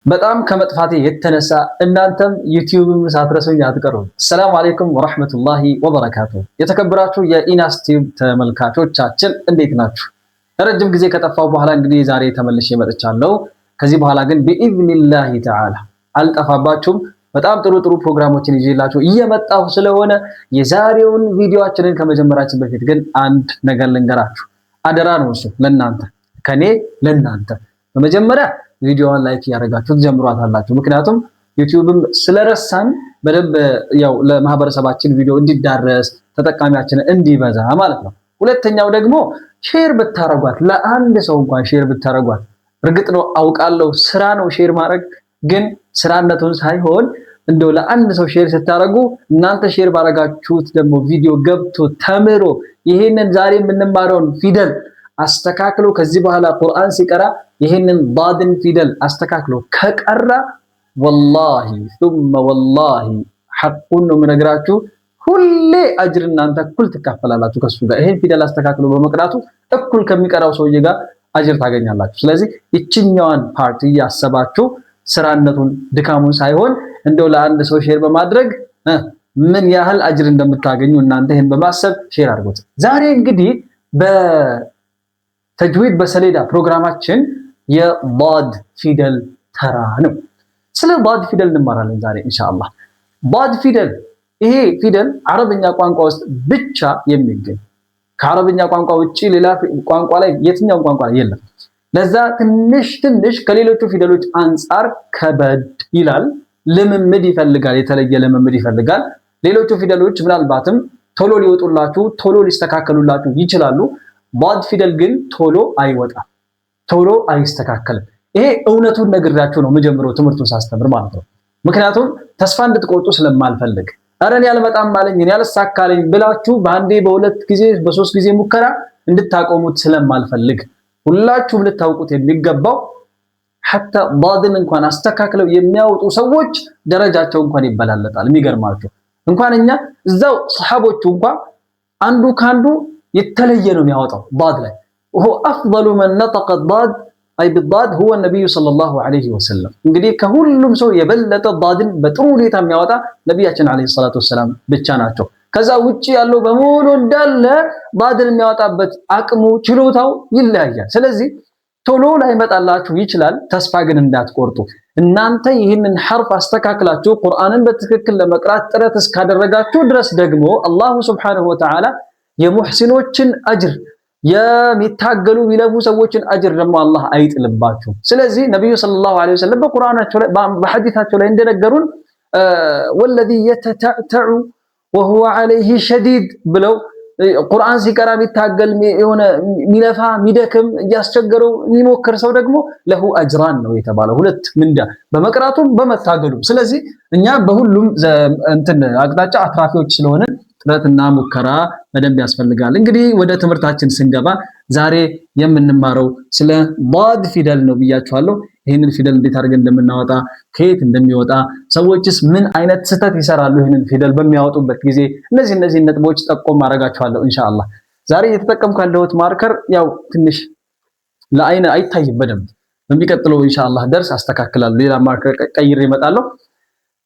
በጣም ከመጥፋቴ የተነሳ እናንተም ዩቲዩብን ሳትረሱኝ አትቀሩም። ሰላም አለይኩም ወራህመቱላሂ ወበረካቱ። የተከበራችሁ የኢናስ ቲዩብ ተመልካቾቻችን እንዴት ናችሁ? ረጅም ጊዜ ከጠፋው በኋላ እንግዲህ ዛሬ ተመልሼ መጥቻለሁ። ከዚህ በኋላ ግን ቢኢዝኒላሂ ተዓላ አልጠፋባችሁም። በጣም ጥሩ ፕሮግራሞችን ይዤላችሁ እየመጣሁ ስለሆነ የዛሬውን ቪዲዮአችንን ከመጀመራችን በፊት ግን አንድ ነገር ልንገራችሁ። አደራ ነው እሱ ለናንተ ከኔ ለናንተ። በመጀመሪያ ቪዲዮውን ላይክ ያደርጋችሁ ጀምሯታላችሁ። ምክንያቱም ዩቲዩብም ስለረሳን በደንብ ያው ለማህበረሰባችን ቪዲዮ እንዲዳረስ ተጠቃሚያችን እንዲበዛ ማለት ነው። ሁለተኛው ደግሞ ሼር ብታረጓት፣ ለአንድ ሰው እንኳን ሼር ብታረጓት። እርግጥ ነው አውቃለሁ ስራ ነው ሼር ማድረግ፣ ግን ስራነቱን ሳይሆን እንደው ለአንድ ሰው ሼር ስታረጉ እናንተ ሼር ባረጋችሁት ደግሞ ቪዲዮ ገብቶ ተምሮ ይሄንን ዛሬ የምንማረውን ፊደል አስተካክሎ ከዚህ በኋላ ቁርአን ሲቀራ ይሄንን ዳድን ፊደል አስተካክሎ ከቀራ ወላሂ ثم والله ሐቁን ነው የምነግራችሁ፣ ሁሌ አጅር እናንተ እኩል ትካፈላላችሁ ከሱ ጋር። ይሄን ፊደል አስተካክሎ በመቅራቱ እኩል ከሚቀራው ሰውዬ ጋር አጅር ታገኛላችሁ። ስለዚህ ይችኛዋን ፓርቲ ያሰባችሁ ስራነቱን ድካሙን ሳይሆን እንደው ለአንድ ሰው ሼር በማድረግ ምን ያህል አጅር እንደምታገኙ እናንተ ይሄን በማሰብ ሼር አድርጉት። ዛሬ እንግዲህ በተጅዊድ በሰሌዳ ፕሮግራማችን የዳድ ፊደል ተራ ነው። ስለ ዳድ ፊደል እንማራለን ዛሬ ኢንሻአላህ። ዳድ ፊደል ይሄ ፊደል አረብኛ ቋንቋ ውስጥ ብቻ የሚገኝ ከአረብኛ ቋንቋ ውጪ ሌላ ቋንቋ ላይ የትኛውም ቋንቋ ላይ የለም። ለዛ ትንሽ ከሌሎቹ ፊደሎች አንፃር ከበድ ይላል። ልምምድ ይፈልጋል፣ የተለየ ልምምድ ይፈልጋል። ሌሎቹ ፊደሎች ምናልባትም ቶሎ ሊወጡላችሁ ቶሎ ሊስተካከሉላችሁ ይችላሉ። ዳድ ፊደል ግን ቶሎ አይወጣም፣ ቶሎ አይስተካከልም። ይሄ እውነቱን ነግራችሁ ነው መጀመሪያው ትምህርቱን ሳስተምር ማለት ነው። ምክንያቱም ተስፋ እንድትቆርጡ ስለማልፈልግ አረን ያልመጣም ማለኝ እኔ ያልሳካለኝ ብላችሁ በአንዴ በሁለት ጊዜ በሶስት ጊዜ ሙከራ እንድታቆሙት ስለማልፈልግ ሁላችሁም ልታውቁት የሚገባው ሐታ ዳድን እንኳን አስተካክለው የሚያወጡ ሰዎች ደረጃቸው እንኳን ይበላለጣል። የሚገርማችሁ እንኳን እኛ እዛው ሰሃቦቹ እንኳን አንዱ ካንዱ የተለየ ነው የሚያወጣው ዳድ ላይ هو افضل من نطق الضاد اي بالضاد هو النبي صلى الله عليه وسلم። እንግዲህ ከሁሉም ሰው የበለጠ ዳድን በጥሩ ሁኔታ የሚያወጣ ነብያችን አለይሂ ሰላቱ ወሰለም ብቻ ናቸው። ከዛ ውጪ ያለው በሙሉ እንዳለ ዳድን የሚያወጣበት አቅሙ ችሎታው ይለያያል። ስለዚህ ቶሎ ላይመጣላችሁ ይችላል። ተስፋ ግን እንዳትቆርጡ። እናንተ ይህንን ሐርፍ አስተካክላችሁ ቁርአንን በትክክል ለመቅራት ጥረት እስካደረጋችሁ ድረስ ደግሞ አላሁ ሱብሓነሁ ወተዓላ የሙህሲኖችን አጅር የሚታገሉ የሚለፉ ሰዎችን አጅር ደግሞ አላህ አይጥልባችሁ። ስለዚህ ነብዩ ሰለላሁ ዐለይሂ ወሰለም በቁርአናቸው ላይ በሐዲታቸው ላይ እንደነገሩን ወለዚ የተተዕተዑ ወሁወ ዐለይሂ ሸዲድ ብለው ቁርአን ሲቀራ የሚታገል የሆነ ሚለፋ ሚደክም እያስቸገረው የሚሞክር ሰው ደግሞ ለሁ አጅራን ነው የተባለው፣ ሁለት ምንዳ በመቅራቱም በመታገሉም። ስለዚህ እኛ በሁሉም እንትን አቅጣጫ አትራፊዎች ስለሆነ ጥረትና ሙከራ በደንብ ያስፈልጋል። እንግዲህ ወደ ትምህርታችን ስንገባ ዛሬ የምንማረው ስለ ዳድ ፊደል ነው ብያችኋለሁ። ይሄንን ፊደል እንዴት አድርገን እንደምናወጣ፣ ከየት እንደሚወጣ፣ ሰዎችስ ምን አይነት ስህተት ይሰራሉ ይሄንን ፊደል በሚያወጡበት ጊዜ፣ እነዚህ ነጥቦች ጠቆም አደርጋችኋለሁ ኢንሻአላህ። ዛሬ እየተጠቀምኩ ያለሁት ማርከር ያው ትንሽ ለአይን አይታይም በደንብ። በሚቀጥለው ኢንሻአላህ ደርስ አስተካክላለሁ፣ ሌላ ማርከር ቀይሬ እመጣለሁ።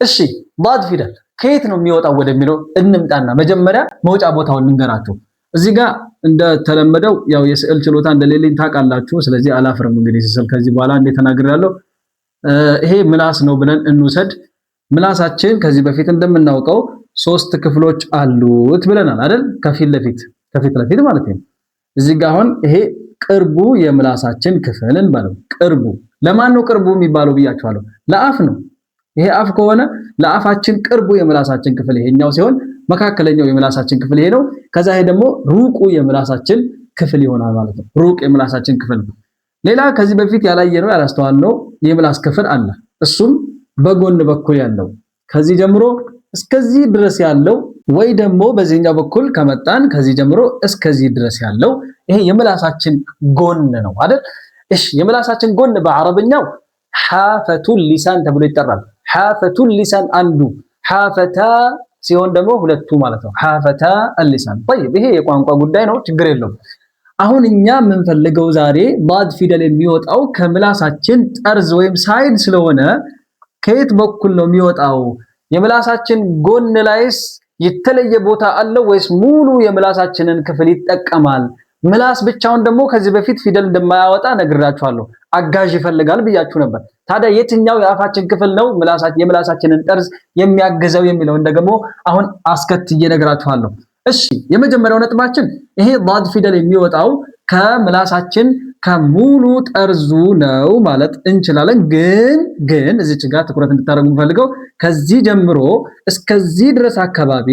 እሺ ዳድ ፊደል ከየት ነው የሚወጣው ወደሚለው እንምጣና መጀመሪያ መውጫ ቦታውን ልንገራችሁ። እዚህ ጋር እንደተለመደው ያው የስዕል ችሎታ እንደሌለኝ ታውቃላችሁ። ስለዚህ አላፍርም። እንግዲህ ስዕል ከዚህ በኋላ እንደ ተናግሬያለሁ። ይሄ ምላስ ነው ብለን እንውሰድ። ምላሳችን ከዚህ በፊት እንደምናውቀው 3 ክፍሎች አሉት ብለናል አይደል? ከፊት ለፊት ማለት ነው። እዚህ ጋር አሁን ይሄ ቅርቡ የምላሳችን ክፍል እንበለው። ቅርቡ ለማን ነው ቅርቡ የሚባለው ብያችኋለሁ? ለአፍ ነው። ይሄ አፍ ከሆነ ለአፋችን ቅርቡ የምላሳችን ክፍል ይሄኛው ሲሆን መካከለኛው የምላሳችን ክፍል ይሄ ነው። ከዛ ይሄ ደግሞ ሩቁ የምላሳችን ክፍል ይሆናል ማለት ነው። ሩቅ የምላሳችን ክፍል ነው። ሌላ ከዚህ በፊት ያላየነው ያላስተዋልነው የምላስ ክፍል አለ። እሱም በጎን በኩል ያለው ከዚህ ጀምሮ እስከዚህ ድረስ ያለው ወይ ደግሞ በዚህኛው በኩል ከመጣን ከዚህ ጀምሮ እስከዚህ ድረስ ያለው ይሄ የምላሳችን ጎን ነው አይደል? እሺ የምላሳችን ጎን በአረብኛው ሐፈቱል ሊሳን ተብሎ ይጠራል። ሐፈቱል ሊሳን አንዱ፣ ሐፈታ ሲሆን ደግሞ ሁለቱ ማለት ነው። ሐፈታ አልሊሳን። طيب ይሄ የቋንቋ ጉዳይ ነው፣ ችግር የለውም። አሁን እኛ የምንፈልገው ዛሬ ባድ ፊደል የሚወጣው ከምላሳችን ጠርዝ ወይም ሳይድ ስለሆነ ከየት በኩል ነው የሚወጣው? የምላሳችን ጎን ላይስ የተለየ ቦታ አለው ወይስ ሙሉ የምላሳችንን ክፍል ይጠቀማል? ምላስ ብቻውን ደግሞ ከዚህ በፊት ፊደል እንደማያወጣ ነግራችኋለሁ። አጋዥ ይፈልጋል ብያችሁ ነበር። ታዲያ የትኛው የአፋችን ክፍል ነው የምላሳችንን ጠርዝ የሚያግዘው የሚለውን ደግሞ አሁን አስከትዬ ነግራችኋለሁ። እሺ የመጀመሪያው ነጥባችን ይሄ ዳድ ፊደል የሚወጣው ከምላሳችን ከሙሉ ጠርዙ ነው ማለት እንችላለን። ግን እዚች ጋር ትኩረት እንድታደርጉ ፈልገው ከዚህ ጀምሮ እስከዚህ ድረስ አካባቢ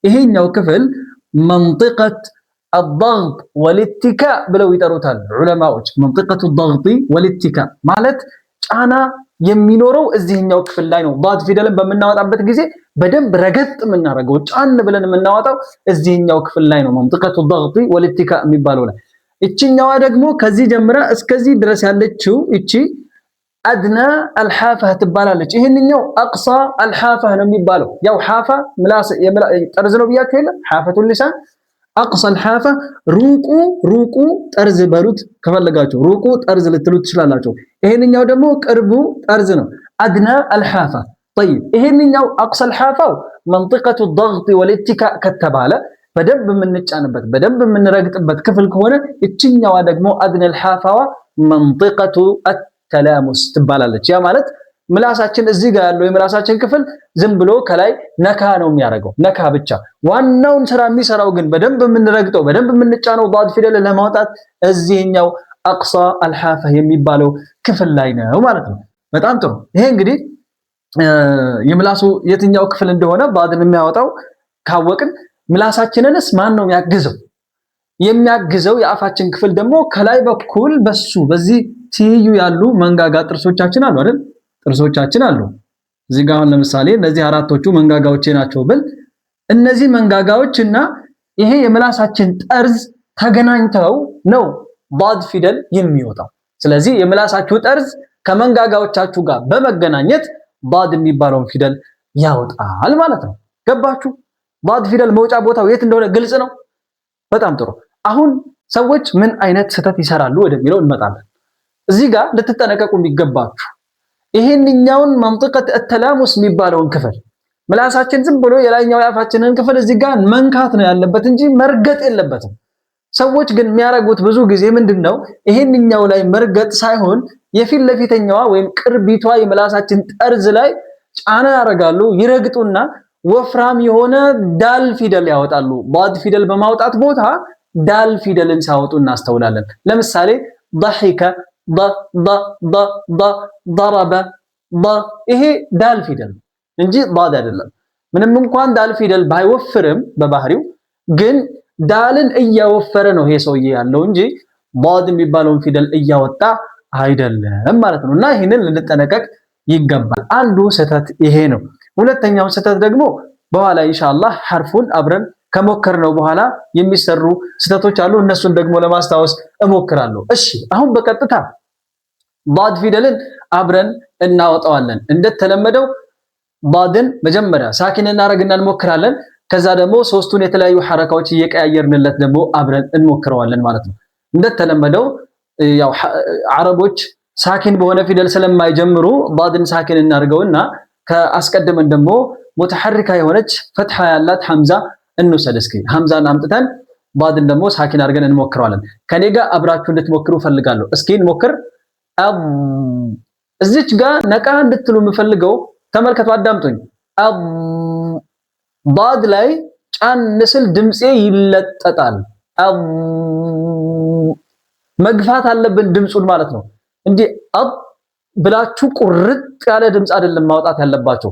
ይሄኛው ክፍል መንጥቀት الضغط والاتكاء ብለው ይጠሩታል ዑለማዎች። መንጥቀቱ الضغط والاتكاء ማለት ጫና የሚኖረው እዚህኛው ክፍል ላይ ነው። ዳድ ፊደልን በምናወጣበት ጊዜ በደንብ ረገጥ የምናደርገው ጫን ብለን የምናወጣው እዚህኛው ክፍል ላይ ነው። መንጥቀቱ الضغط والاتكاء የሚባለው ላይ እቺኛዋ ደግሞ ከዚህ ጀምራ እስከዚህ ድረስ ያለችው እቺ አድና አልሐፋህ ትባላለች። ይሄንኛው አቅሳ አልሐፋህ ነው የሚባለው። ያው ሐፋ ምላስ ጠርዝ ነው ብያችሁ የለ ሐፈቱል ሊሳን አቅሳ አልሐፋህ ሩቁ ጠርዝ በሉት ከፈለጋችሁ ሩቁ ጠርዝ ልትሉት ትችላላችሁ። ይሄንኛው ደግሞ ቅርቡ ጠርዝ ነው አድና አልሐፋህ። طيب ይሄንኛው አቅሳ አልሐፋው መንጥቀቱ الضغط والاتكاء ከተባለ በደንብ የምንጫንበት በደንብ የምንረግጥበት ክፍል ከሆነ እቺኛዋ ደግሞ አድነል ሐፋዋ መንጥቀቱ አተላሙስ ትባላለች። ያ ማለት ምላሳችን እዚህ ጋር ያለው የምላሳችን ክፍል ዝም ብሎ ከላይ ነካ ነው የሚያደርገው፣ ነካ ብቻ። ዋናውን ስራ የሚሰራው ግን በደንብ የምንረግጠው በደንብ የምንጫነው ዳድ ፊደል ለማውጣት እዚህኛው አቅሳ አልሐፋህ የሚባለው ክፍል ላይ ነው ማለት ነው። በጣም ጥሩ። ይሄ እንግዲህ የምላሱ የትኛው ክፍል እንደሆነ ዳድን የሚያወጣው ካወቅን ምላሳችንንስ ማን ነው የሚያግዘው? የሚያግዘው የአፋችን ክፍል ደግሞ ከላይ በኩል በሱ በዚህ ትይዩ ያሉ መንጋጋ ጥርሶቻችን አሉ አይደል? ጥርሶቻችን አሉ። እዚህ ጋር አሁን ለምሳሌ እነዚህ አራቶቹ መንጋጋዎቼ ናቸው ብል እነዚህ መንጋጋዎችና ይሄ የምላሳችን ጠርዝ ተገናኝተው ነው ዳድ ፊደል የሚወጣው። ስለዚህ የምላሳችሁ ጠርዝ ከመንጋጋዎቻችሁ ጋር በመገናኘት ዳድ የሚባለውን ፊደል ያወጣል ማለት ነው። ገባችሁ? ዳድ ፊደል መውጫ ቦታው የት እንደሆነ ግልጽ ነው። በጣም ጥሩ። አሁን ሰዎች ምን አይነት ስህተት ይሰራሉ ወደሚለው እንመጣለን። እዚህ ጋር ልትጠነቀቁ የሚገባችሁ ይሄንኛውን መንጥቀት التلامس የሚባለውን ክፍል ምላሳችን ዝም ብሎ የላይኛው የአፋችንን ክፍል እዚህ ጋር መንካት ነው ያለበት እንጂ መርገጥ የለበትም። ሰዎች ግን የሚያረጉት ብዙ ጊዜ ምንድነው ይሄንኛው ላይ መርገጥ ሳይሆን የፊት ለፊተኛዋ ወይም ቅርቢቷ የምላሳችን ጠርዝ ላይ ጫና ያደርጋሉ፣ ይረግጡና ወፍራም የሆነ ዳል ፊደል ያወጣሉ። ዳድ ፊደል በማውጣት ቦታ ዳል ፊደልን ሲያወጡ እናስተውላለን። ለምሳሌ ضحك ضرب ይሄ ዳል ፊደል እንጂ ዳድ አይደለም። ምንም እንኳን ዳል ፊደል ባይወፍርም በባህሪው ግን ዳልን እያወፈረ ነው ይሄ ሰውዬ ያለው እንጂ ዳድ የሚባለውን ፊደል እያወጣ አይደለም ማለት ነው። እና ይሄንን ልንጠነቀቅ ይገባል። አንዱ ስህተት ይሄ ነው። ሁለተኛው ስህተት ደግሞ በኋላ ኢንሻአላህ ሐርፉን አብረን ከሞከርነው በኋላ የሚሰሩ ስህተቶች አሉ። እነሱን ደግሞ ለማስታወስ እሞክራለሁ። እሺ አሁን በቀጥታ ዳድ ፊደልን አብረን እናወጣዋለን። እንደተለመደው ዳድን መጀመሪያ ሳኪን እናረግና እንሞክራለን። ከዛ ደግሞ ሶስቱን የተለያዩ ሐረካዎች እየቀያየርንለት ደግሞ አብረን እንሞክረዋለን ማለት ነው። እንደተለመደው ያው አረቦች ሳኪን በሆነ ፊደል ስለማይጀምሩ ዳድን ሳኪን እናርገውና ከአስቀድመን ደግሞ ሙተሐሪካ የሆነች ፈትሐ ያላት ሐምዛ እንውሰድ። እስኪ ሐምዛን አምጥተን ዳድን ደግሞ ሳኪን አድርገን እንሞክረዋለን። ከኔ ጋር አብራችሁ እንድትሞክሩ ፈልጋለሁ። እስኪ እንሞክር። እዚች ጋር ነቃ እንድትሉ የምፈልገው ተመልከቱ፣ አዳምጡኝ። ዳድ ላይ ጫን ስል ድምጼ ይለጠጣል። መግፋት አለብን ድምጹን ማለት ነው። እንዲህ ብላችሁ ቁርጥ ያለ ድምጽ አይደለም ማውጣት ያለባችሁ።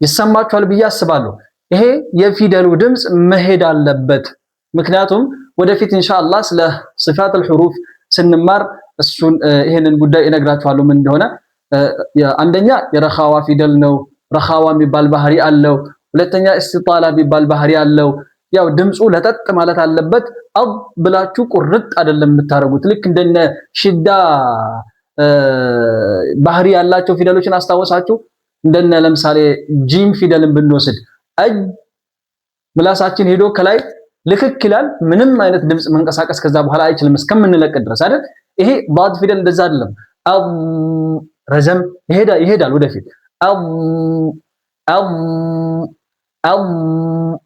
ይሰማችኋል ብዬ አስባለሁ። ይሄ የፊደሉ ድምጽ መሄድ አለበት። ምክንያቱም ወደፊት ኢንሻአላህ ስለ صفات الحروف ስንማር እሱን ይሄንን ጉዳይ እነግራችኋለሁ ምን እንደሆነ። አንደኛ የረኻዋ ፊደል ነው። ረኻዋ የሚባል ባህሪ አለው። ሁለተኛ እስቲጣላ የሚባል ባህሪ አለው። ያው ድምጹ ለጠጥ ማለት አለበት። አብ ብላችሁ ቁርጥ አይደለም የምታረጉት። ልክ እንደነ ሽዳ ባህሪ ያላቸው ፊደሎችን አስታወሳችሁ። እንደነ ለምሳሌ ጂም ፊደልን ብንወስድ አጅ ምላሳችን ሄዶ ከላይ ልክክ ይላል። ምንም አይነት ድምጽ መንቀሳቀስ ከዛ በኋላ አይችልም እስከምንለቅ ድረስ አይደል? ይሄ ዳድ ፊደል እንደዛ አይደለም። ረዘም ይሄዳል ወደፊት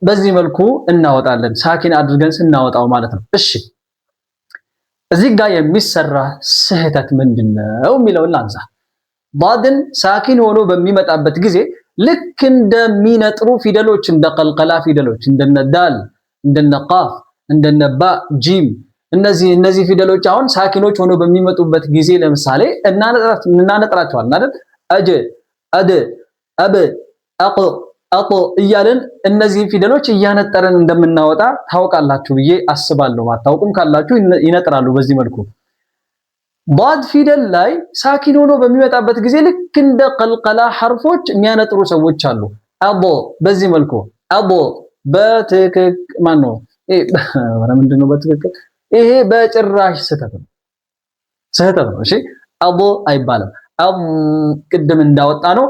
በዚህ መልኩ እናወጣለን፣ ሳኪን አድርገን ስናወጣው ማለት ነው። እሺ እዚህ ጋር የሚሰራ ስህተት ምንድነው የሚለውን ላንሳ። ዳድን ሳኪን ሆኖ በሚመጣበት ጊዜ ልክ እንደሚነጥሩ ፊደሎች እንደ ቀልቀላ ፊደሎች እንደነ ዳል፣ እንደነ ቃፍ፣ እንደነ ባ፣ ጂም እነዚህ ፊደሎች አሁን ሳኪኖች ሆኖ በሚመጡበት ጊዜ ለምሳሌ እናነጥራቸዋለን አይደል? አጀ፣ አደ፣ አበ፣ አቅ፣ አጦ እያልን እነዚህ ፊደሎች እያነጠረን እንደምናወጣ ታውቃላችሁ ብዬ አስባለሁ። ማታውቁም ካላችሁ ይነጥራሉ በዚህ መልኩ። ዳድ ፊደል ላይ ሳኪን ሆኖ በሚመጣበት ጊዜ ልክ እንደ ቀልቀላ ሐርፎች የሚያነጥሩ ሰዎች አሉ። አቦ በዚህ መልኩ አቦ በትክክል ማነው ምንድነው በትክክል ይሄ በጭራሽ ስህተት ነው። እሺ አቦ አይባልም። ቅድም እንዳወጣ ነው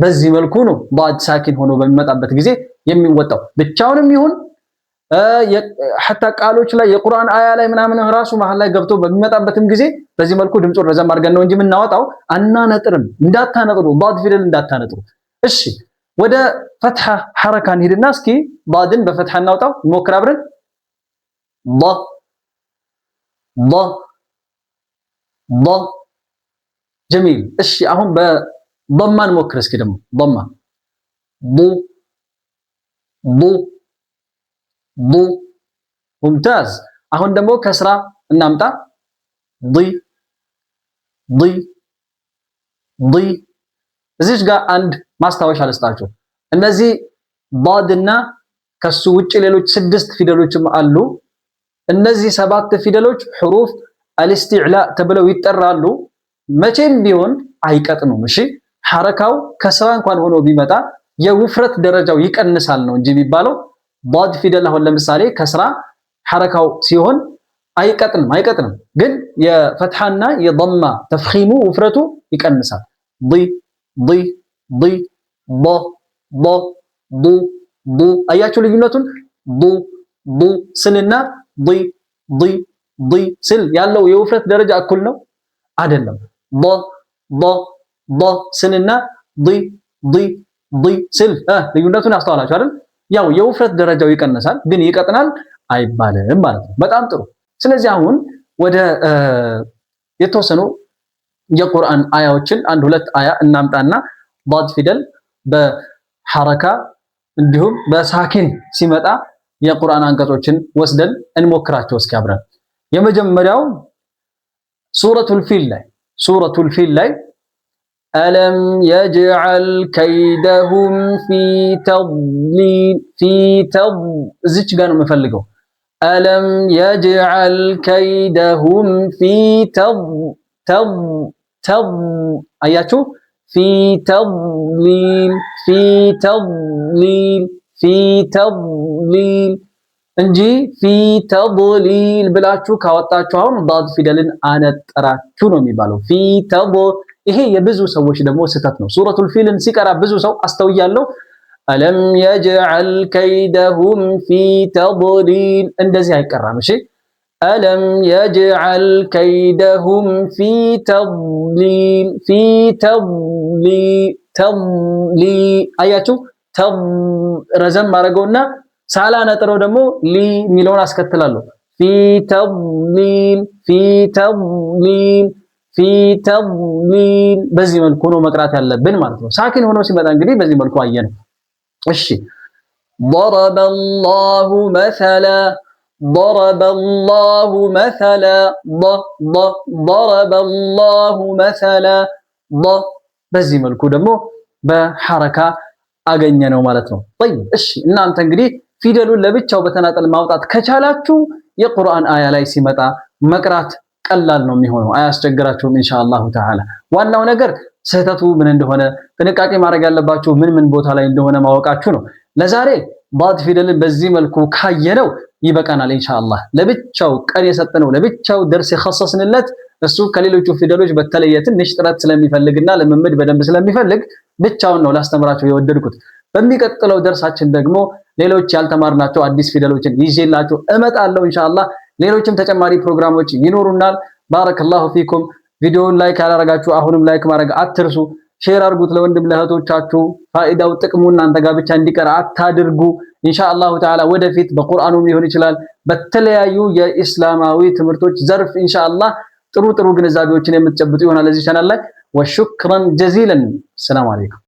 በዚህ መልኩ ነው ዳድ ሳኪን ሆኖ በሚመጣበት ጊዜ የሚወጣው። ብቻውንም ይሁን ሐታ ቃሎች ላይ የቁርአን አያ ላይ ምናምን ራሱ መሃል ላይ ገብቶ በሚመጣበትም ጊዜ በዚህ መልኩ ድምፁን ረዘም አድርገን ነው እንጂ የምናወጣው፣ አናነጥርም። እንዳታነጥሩ፣ ዳድ ፊደል እንዳታነጥሩ። እሺ ወደ ፈትሐ ሐረካ እንሂድና እስኪ ዳድን በፈትሐ እናውጣው፣ እንሞክር አብረን። ዳ ጀሚል። እሺ አሁን በضማ እንሞክር እስኪ ደግሞ ضማ ቡ ሙምታዝ። አሁን ደግሞ ከስራ እናምጣ ዲ እዚች ጋር አንድ ማስታወሻ ልስጣችሁ። እነዚህ ዳድና ከሱ ውጪ ሌሎች 6 ፊደሎችም አሉ። እነዚህ 7 ፊደሎች ሁሩፍ አልኢስቲዕላእ ተብለው ይጠራሉ። መቼም ቢሆን አይቀጥኑም። እሺ ሐረካው ከስራ እንኳን ሆኖ ቢመጣ የውፍረት ደረጃው ይቀንሳል ነው እንጂ የሚባለው ዳድ ፊደል አሁን ለምሳሌ ከስራ ሐረካው ሲሆን አይቀጥንም፣ ግን የፈትሐና የضማ ተፍኺሙ ውፍረቱ ይቀንሳል። ዱ አያችሁ ልዩነቱን? ዱ ስልና ዲ ስል ያለው የውፍረት ደረጃ እኩል ነው አይደለም። ዶ ስልና ዲ ስል ልዩነቱን አስተዋላችሁ አይደል? ያው የውፍረት ደረጃው ይቀንሳል፣ ግን ይቀጥናል አይባልም ማለት ነው። በጣም ጥሩ። ስለዚህ አሁን ወደ የተወሰኑ የቁርአን አያዎችን አንድ ሁለት አያ እናምጣና ዳድ ፊደል በሐረካ እንዲሁም በሳኪን ሲመጣ የቁርአን አንቀጾችን ወስደን እንሞክራቸው እስኪ አብረን። የመጀመሪያው ሱረቱል ፊል ላይ አለም የጅዐል ከይደሁም ፊ ተድሊል እዚች ጋር ነው የምፈልገው። አለም የጅዐል ከይደሁም ፊ አያችሁ? ፊ ተድሊል እንጂ ፊ ተድሊል ብላችሁ ካወጣችሁ አሁን ዳድ ፊደልን አነጠራችሁ ነው የሚባለው። ይሄ የብዙ ሰዎች ደግሞ ስህተት ነው። ሱረቱል ፊልን ሲቀራ ብዙ ሰው አስተውያለሁ። አለም የጅዐል ከይደሁም ፊ ተድሊል እንደዚህ አይቀራም። እሺ አለም የጅዐል ከይደሁም ፊ ተድሊል አያችሁ? ረዘም ማድረገውና ሳላ ነጥረው ደግሞ ሊ የሚለውን አስከትላለሁ። ፊ ተድሊል በዚህ መልኩ ነው መቅራት ያለብን ማለት ነው። ሳኪን ሆኖ ሲመጣ እንግዲህ በዚህ መልኩ አየን። እሺ ضربالله مثلا ضربالله مثلا በዚህ መልኩ ደግሞ በሐረካ አገኘ ነው ማለት ነው። طيب እሺ እናንተ እንግዲህ ፊደሉን ለብቻው በተናጠል ማውጣት ከቻላችሁ የቁርአን አያ ላይ ሲመጣ መቅራት ቀላል ነው የሚሆነው፣ አያስቸግራችሁም ኢንሻአላሁ ተዓላ። ዋናው ነገር ስህተቱ ምን እንደሆነ ጥንቃቄ ማድረግ ያለባችሁ ምን ቦታ ላይ እንደሆነ ማወቃችሁ ነው። ለዛሬ ዳድ ፊደልን በዚህ መልኩ ካየነው ይበቃናል ኢንሻአላህ። ለብቻው ቀን የሰጠነው ለብቻው ደርስ የኸሰስንለት እሱ ከሌሎቹ ፊደሎች በተለየ ትንሽ ጥረት ስለሚፈልግና ልምምድ በደንብ ስለሚፈልግ ብቻውን ነው ላስተምራችሁ የወደድኩት። በሚቀጥለው ደርሳችን ደግሞ ሌሎች ያልተማርናቸው አዲስ ፊደሎችን ይዤላችሁ እመጣለሁ ኢንሻአላህ። ሌሎችም ተጨማሪ ፕሮግራሞች ይኖሩናል። ባረከላሁ ፊኩም። ቪዲዮውን ላይክ ያላረጋችሁ አሁንም ላይክ ማድረግ አትርሱ። ሼር አድርጉት ለወንድም ለእህቶቻችሁ። ፋይዳው ጥቅሙ እናንተ ጋር ብቻ እንዲቀር አታድርጉ። ኢንሻአላሁ ተዓላ ወደፊት በቁርአኑም ሊሆን ይችላል በተለያዩ የኢስላማዊ ትምህርቶች ዘርፍ ኢንሻአላህ ጥሩ ግንዛቤዎችን የምትጨብጡ ይሆናል እዚህ ቻናል ላይ። ወሹክራን ጀዚለን። ሰላም አለይኩም።